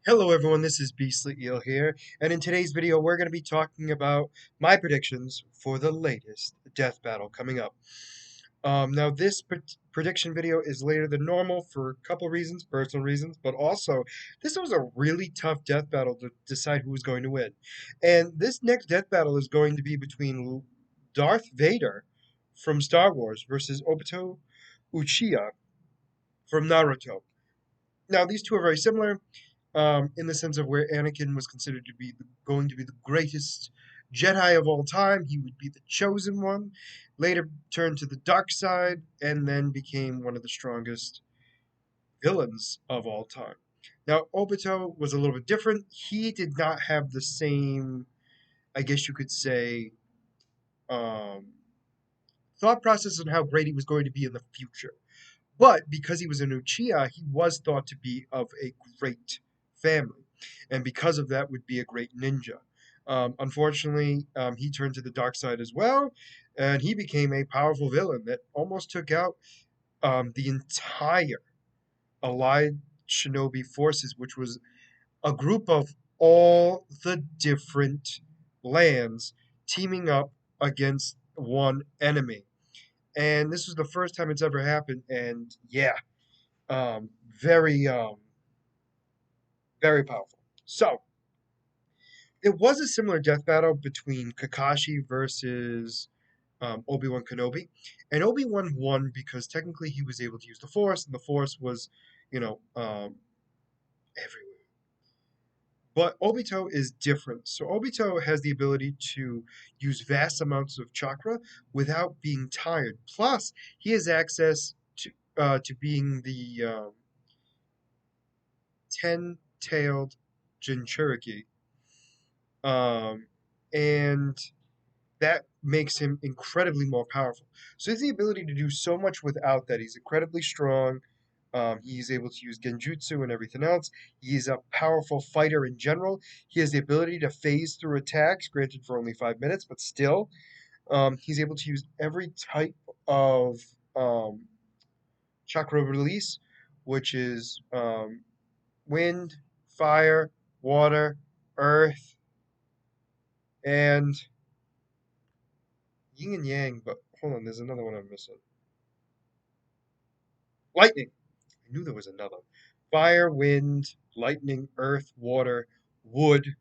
Hello everyone, this is Beastly Eel here, and in today's video we're going to be talking about my predictions for the latest death battle coming up. Now this prediction video is later than normal for a couple reasons, personal reasons, but also this was a really tough death battle to decide who was going to win. And this next death battle is going to be between Darth Vader from Star Wars versus Obito Uchiha from Naruto. Now these two are very similar in the sense of where Anakin was considered to be going to be the greatest Jedi of all time. He would be the chosen one. Later turned to the dark side and then became one of the strongest villains of all time. Now, Obito was a little bit different. He did not have the same, I guess you could say, um, thought process on how great he was going to be in the future. But because he was an Uchiha, he was thought to be of a great family, and because of that, would be a great ninja. Unfortunately, he turned to the dark side as well, and he became a powerful villain that almost took out the entire Allied Shinobi forces, which was a group of all the different lands teaming up against one enemy. And this was the first time it's ever happened, and yeah, um, very, very powerful. So it was a similar death battle between Kakashi versus Obi-Wan Kenobi, and Obi-Wan won because technically he was able to use the Force, and the Force was, you know, everywhere. But Obito is different. So Obito has the ability to use vast amounts of chakra without being tired. Plus, he has access to being the ten-tailed Jinchuriki, um, and that makes him incredibly more powerful. So he has the ability to do so much without that. He's incredibly strong. He's able to use genjutsu and everything else. He's a powerful fighter in general. He has the ability to phase through attacks, granted for only 5 minutes, but still. He's able to use every type of um, chakra release, which is wind, fire, water, earth, and yin and yang. But hold on, there's another one I'm missing. Lightning. I knew there was another. Fire, wind, lightning, earth, water, wood,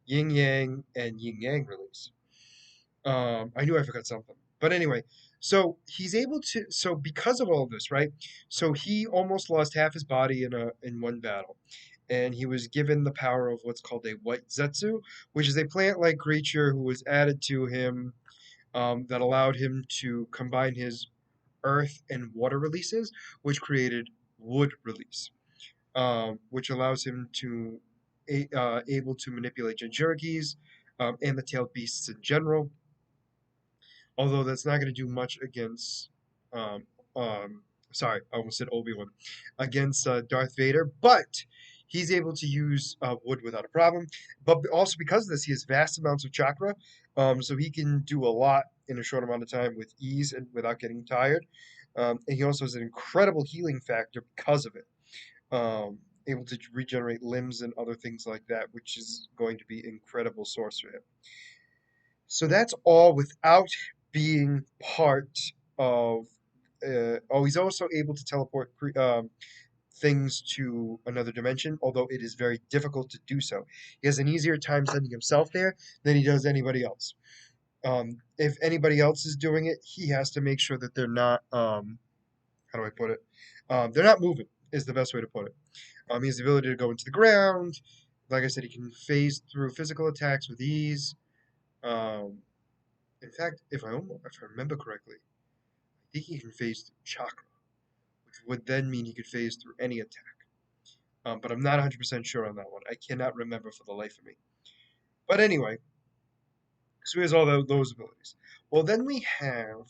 yin yang, and yin yang release. I knew I forgot something. But anyway, so he's able to. So because of all of this, right? So he almost lost half his body in one battle, and he was given the power of what's called a white zetsu, which is a plant-like creature who was added to him that allowed him to combine his earth and water releases, which created wood release, which allows him to able to manipulate Jinchurikis and the tailed beasts in general. Although that's not going to do much against, um, um, sorry, I almost said Obi-Wan, against Darth Vader, but he's able to use wood without a problem. But also because of this, he has vast amounts of chakra, so he can do a lot in a short amount of time with ease and without getting tired. And he also has an incredible healing factor because of it. Able to regenerate limbs and other things like that, which is going to be incredible source for him. So that's all without being part of. Oh, he's also able to teleport things to another dimension, although it is very difficult to do so. He has an easier time sending himself there than he does anybody else. If anybody else is doing it, he has to make sure that they're not. How do I put it? They're not moving. Is the best way to put it. He has the ability to go into the ground. Like I said, he can phase through physical attacks with ease. Um, In fact, if I remember correctly, I think he can phase through chakra, which would then mean he could phase through any attack. But I'm not 100% sure on that one. I cannot remember for the life of me. But anyway, so he has all those abilities. Well, then we have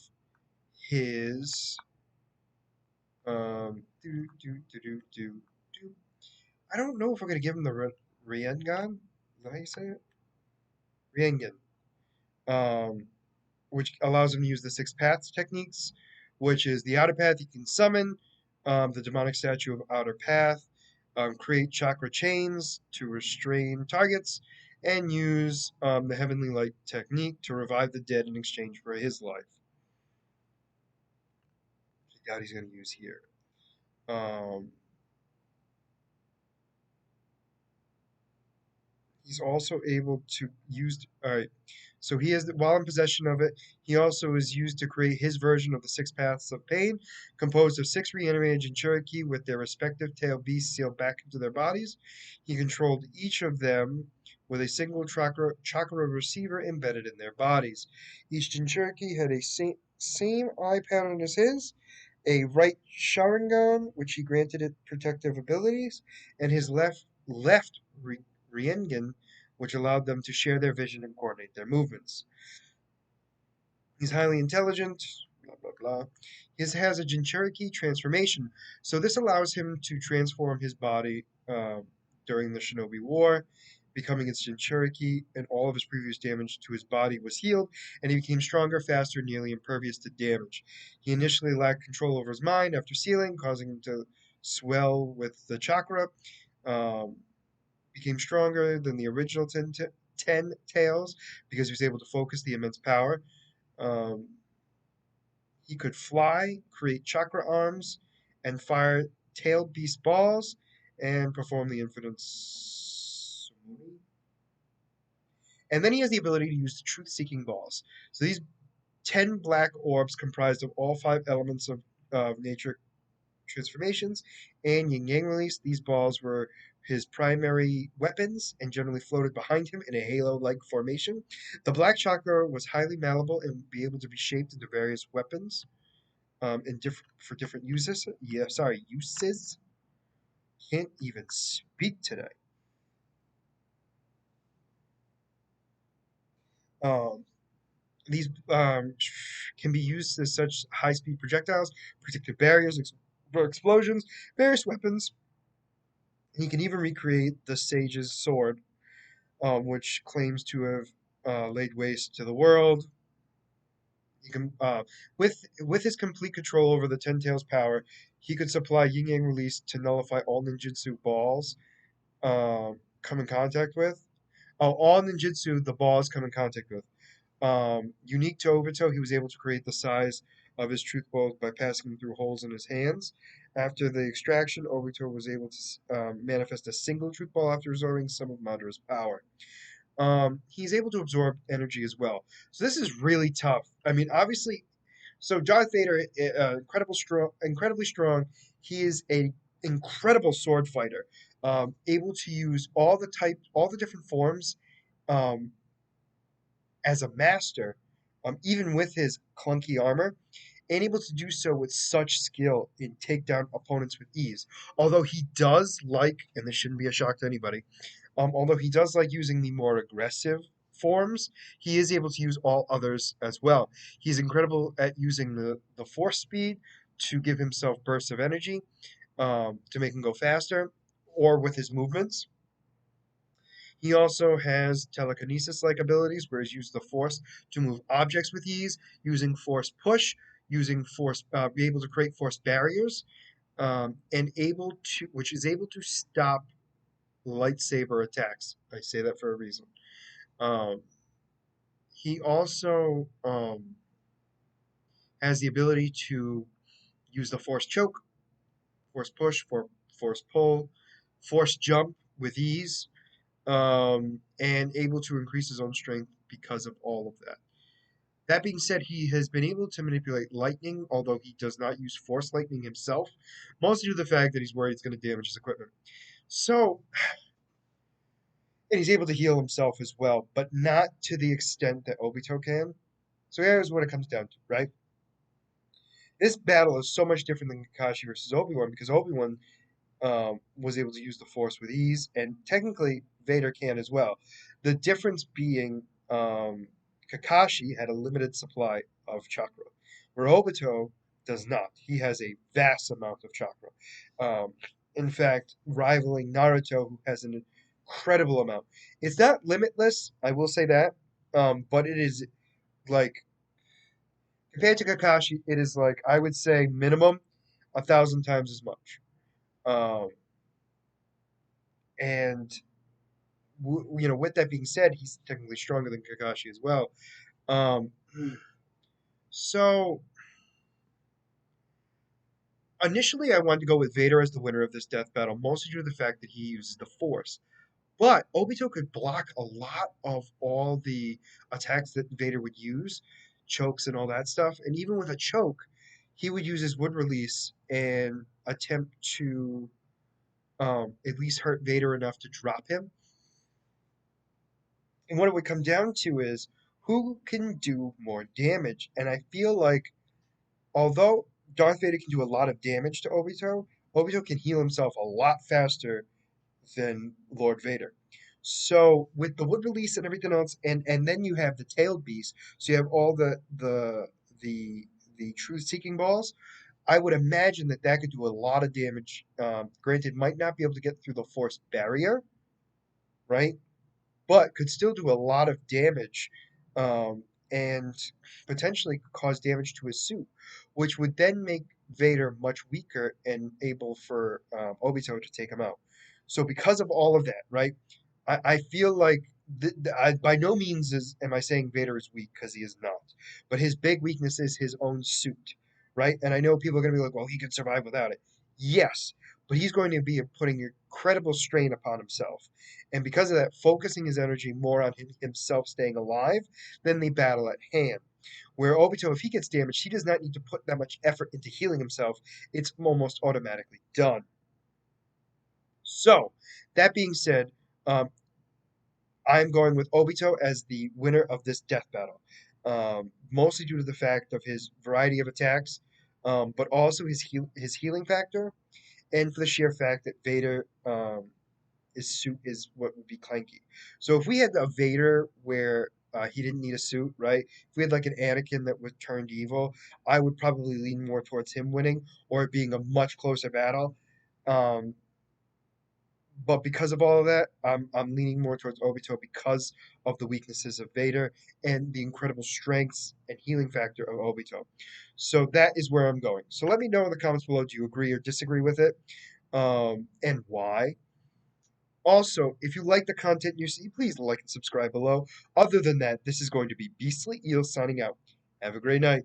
his do. I don't know if we're gonna give him the Riengan. Is that how you say it? Riengan. Um, which allows him to use the six paths techniques, which is the outer path he can summon, the demonic statue of outer path. create chakra chains to restrain targets, and use the heavenly light technique to revive the dead in exchange for his life. I doubt he's going to use here. Um, he's also able to use. All right. So he is, while in possession of it, he also is used to create his version of the six paths of pain, composed of six reanimated Jinchuriki with their respective tail beasts sealed back into their bodies. He controlled each of them with a single chakra receiver embedded in their bodies. Each Jinchuriki had a same eye pattern as his, a right Sharingan, which he granted it protective abilities, and his left Riengan, which allowed them to share their vision and coordinate their movements. He's highly intelligent, blah, blah, blah. He has a Jinchuriki transformation, so this allows him to transform his body during the Shinobi War, becoming its Jinchuriki, and all of his previous damage to his body was healed, and he became stronger, faster, nearly impervious to damage. He initially lacked control over his mind after sealing, causing him to swell with the chakra. Um, became stronger than the original 10 tails because he was able to focus the immense power. Um, he could fly, create chakra arms, and fire tailed beast balls, and perform the infinite. And then he has the ability to use the truth seeking balls. So these 10 black orbs comprised of all five elements of nature transformations and yin yang release. These balls were his primary weapons and generally floated behind him in a halo like formation. The black chakra was highly malleable and would be able to be shaped into various weapons for different uses. Yeah, sorry, uses. Can't even speak today. Um, these can be used as such high speed projectiles, protective barriers, for explosions, various weapons. He can even recreate the sage's sword, which claims to have laid waste to the world. He can, with his complete control over the Ten Tails power, he could supply Yin Yang release to nullify all ninjutsu balls come in contact with. Oh, all ninjutsu the balls come in contact with. Unique to Obito, he was able to create the size of his truth balls by passing them through holes in his hands. After the extraction, Obito was able to manifest a single truth ball after absorbing some of Madara's power. He's able to absorb energy as well. So this is really tough. I mean, obviously, so Darth Vader, incredibly strong. He is a incredible sword fighter, able to use all the different forms, um, as a master, even with his clunky armor, and able to do so with such skill and take down opponents with ease. Although he does like, and this shouldn't be a shock to anybody, although he does like using the more aggressive forms, he is able to use all others as well. He's incredible at using the force speed to give himself bursts of energy, to make him go faster, or with his movements. He also has telekinesis-like abilities, where he's used the force to move objects with ease, using force push, using force, be able to create force barriers, and which is able to stop lightsaber attacks. I say that for a reason. Um, he also has the ability to use the force choke, force push, force pull, force jump with ease, and able to increase his own strength because of all of that. That being said, he has been able to manipulate lightning, although he does not use force lightning himself, mostly due to the fact that he's worried it's going to damage his equipment. So, and he's able to heal himself as well, but not to the extent that Obito can. So here's what it comes down to, right? This battle is so much different than Kakashi versus Obi-Wan because Obi-Wan was able to use the Force with ease, and technically Vader can as well. The difference being Kakashi had a limited supply of chakra, where Obito does not. He has a vast amount of chakra. Um, in fact, rivaling Naruto, who has an incredible amount. It's not limitless, I will say that, but it is like compared to Kakashi, it is like I would say minimum 1,000 times as much. Um, And with that being said, he's technically stronger than Kakashi as well. Um, so initially, I wanted to go with Vader as the winner of this death battle, mostly due to the fact that he uses the Force. But Obito could block a lot of all the attacks that Vader would use, chokes and all that stuff. And even with a choke, he would use his wood release and attempt to at least hurt Vader enough to drop him. And what it would come down to is who can do more damage. And I feel like although Darth Vader can do a lot of damage to Obito, Obito can heal himself a lot faster than Lord Vader. So with the wood release and everything else, and then you have the tailed beast, so you have all the the truth seeking balls. I would imagine that that could do a lot of damage. Granted, might not be able to get through the force barrier, right? But could still do a lot of damage, um, and potentially cause damage to his suit, which would then make Vader much weaker and able for Obito to take him out. So because of all of that, right? I feel like by no means am I saying Vader is weak because he is not, but his big weakness is his own suit, right? And I know people are going to be like, well, he could survive without it. Yes, but he's going to be putting incredible strain upon himself, and because of that, focusing his energy more on himself staying alive than the battle at hand. Where Obito, if he gets damaged, he does not need to put that much effort into healing himself. It's almost automatically done. So, that being said, um, I'm going with Obito as the winner of this death battle, mostly due to the fact of his variety of attacks, but also his healing factor, and for the sheer fact that Vader his suit is what would be clanky. So if we had a Vader where he didn't need a suit, right? If we had like an Anakin that was turned evil, I would probably lean more towards him winning or it being a much closer battle. Um, but because of all of that, I'm leaning more towards Obito because of the weaknesses of Vader and the incredible strengths and healing factor of Obito. So that is where I'm going. So let me know in the comments below. Do you agree or disagree with it? And why? Also, if you like the content you see, please like and subscribe below. Other than that, this is going to be Beastly Eel signing out. Have a great night.